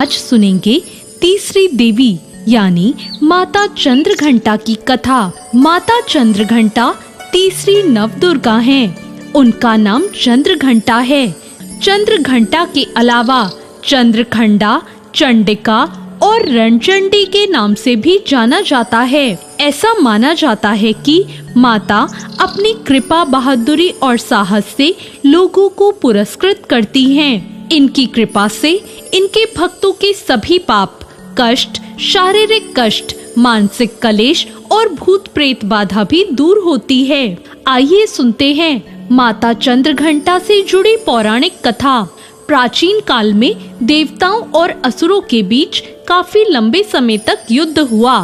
आज सुनेंगे तीसरी देवी यानी माता चंद्रघंटा की कथा। माता चंद्रघंटा तीसरी नवदुर्गा हैं। उनका नाम चंद्रघंटा है। चंद्रघंटा के अलावा चंद्रखंडा, चंडिका और रणचंडी के नाम से भी जाना जाता है। ऐसा माना जाता है कि माता अपनी कृपा, बहादुरी और साहस से लोगों को पुरस्कृत करती हैं। इनकी कृपा से इनके भक्तों के सभी पाप, कष्ट, शारीरिक कष्ट, मानसिक कलेश और भूत प्रेत बाधा भी दूर होती है। आइए सुनते हैं माता चंद्रघंटा से जुड़ी पौराणिक कथा। प्राचीन काल में देवताओं और असुरों के बीच काफी लंबे समय तक युद्ध हुआ।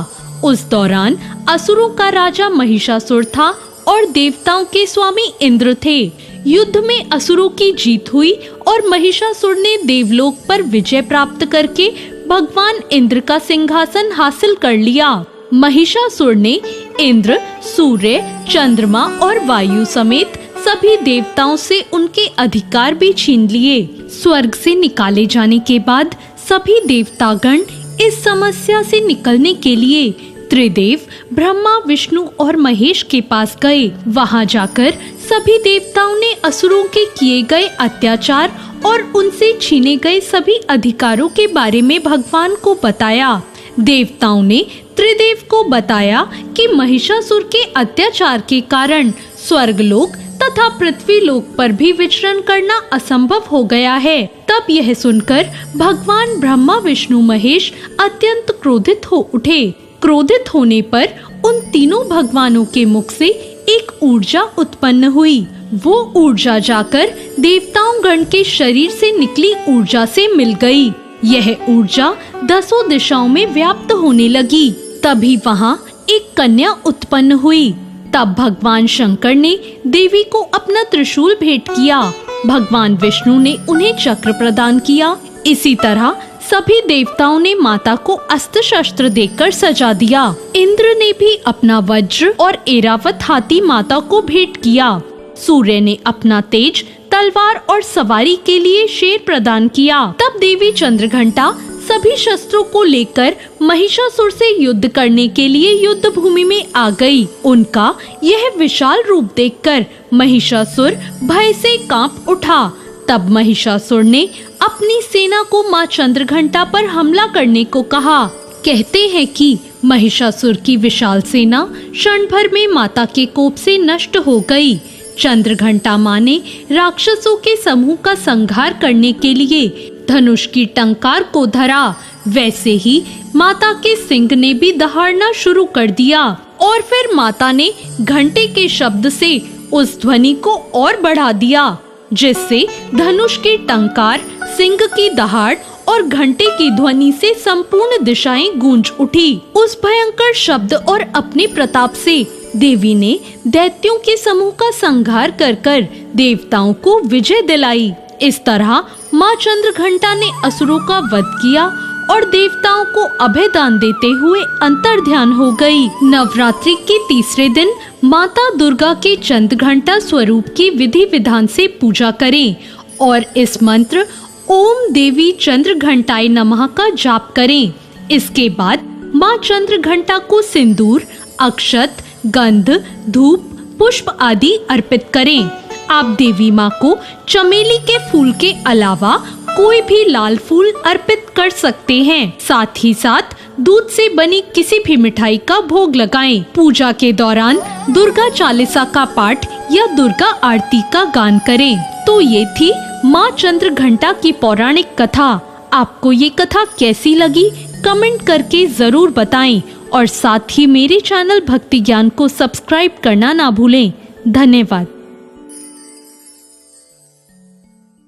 उस दौरान असुरों का राजा महिषासुर था और देवताओं के स्वामी इंद्र थे। युद्ध में असुरों की जीत हुई और महिषासुर ने देवलोक पर विजय प्राप्त करके भगवान इंद्र का सिंहासन हासिल कर लिया। महिषासुर ने इंद्र, सूर्य, चंद्रमा और वायु समेत सभी देवताओं से उनके अधिकार भी छीन लिए। स्वर्ग से निकाले जाने के बाद सभी देवतागण इस समस्या से निकलने के लिए त्रिदेव ब्रह्मा, विष्णु और महेश के पास गए। वहां जाकर सभी देवताओं ने असुरों के किए गए अत्याचार और उनसे छीने गए सभी अधिकारों के बारे में भगवान को बताया। देवताओं ने त्रिदेव को बताया कि महिषासुर के अत्याचार के कारण स्वर्गलोक तथा पृथ्वी लोक पर भी विचरण करना असंभव हो गया है। तब यह सुनकर भगवान ब्रह्मा, विष्णु, महेश अत्यंत क्रोधित हो उठे। क्रोधित होने पर उन तीनों भगवानों के मुख से एक ऊर्जा उत्पन्न हुई। वो ऊर्जा जाकर देवताओं गण के शरीर से निकली ऊर्जा से मिल गई। यह ऊर्जा 10 दिशाओं में व्याप्त होने लगी। तभी वहाँ एक कन्या उत्पन्न हुई। तब भगवान शंकर ने देवी को अपना त्रिशूल भेंट किया। भगवान विष्णु ने उन्हें चक्र प्रदान किया। इसी तरह सभी देवताओं ने माता को अस्त्र शस्त्र देकर सजा दिया। इंद्र ने भी अपना वज्र और ऐरावत हाथी माता को भेंट किया। सूर्य ने अपना तेज, तलवार और सवारी के लिए शेर प्रदान किया। तब देवी चंद्रघंटा सभी शस्त्रों को लेकर महिषासुर से युद्ध करने के लिए युद्ध भूमि में आ गई। उनका यह विशाल रूप देखकर महिषासुर भय से कांप उठा। तब महिषासुर ने अपनी सेना को मां चंद्रघंटा पर हमला करने को कहा। कहते हैं कि महिषासुर की विशाल सेना क्षण भर में माता के कोप से नष्ट हो गई। चंद्रघंटा मां ने राक्षसों के समूह का संहार करने के लिए धनुष की टंकार को धरा। वैसे ही माता के सिंह ने भी दहाड़ना शुरू कर दिया और फिर माता ने घंटे के शब्द से उस ध्वनि को और बढ़ा दिया, जिससे धनुष की टंकार, सिंह की दहाड़ और घंटे की ध्वनि से संपूर्ण दिशाएं गूंज उठी। उस भयंकर शब्द और अपने प्रताप से देवी ने दैत्यों के समूह का संहार कर देवताओं को विजय दिलाई। इस तरह मां चंद्रघंटा ने असुरों का वध किया और देवताओं को अभय दान देते हुए अंतर्ध्यान हो गई। नवरात्रि के तीसरे दिन माता दुर्गा के चंद्रघंटा स्वरूप की विधि विधान से पूजा करें और इस मंत्र ओम देवी चंद्रघंटाय नमः का जाप करें। इसके बाद मां चंद्रघंटा को सिंदूर, अक्षत, गंध, धूप, पुष्प आदि अर्पित करें। आप देवी माँ को चमेली के फूल के अलावा कोई भी लाल फूल अर्पित कर सकते हैं। साथ ही साथ दूध से बनी किसी भी मिठाई का भोग लगाएं। पूजा के दौरान दुर्गा चालीसा का पाठ या दुर्गा आरती का गान करें। तो ये थी माँ चंद्रघंटा की पौराणिक कथा। आपको ये कथा कैसी लगी कमेंट करके जरूर बताएं और साथ ही मेरे चैनल भक्ति ज्ञान को सब्सक्राइब करना ना भूलें। धन्यवाद।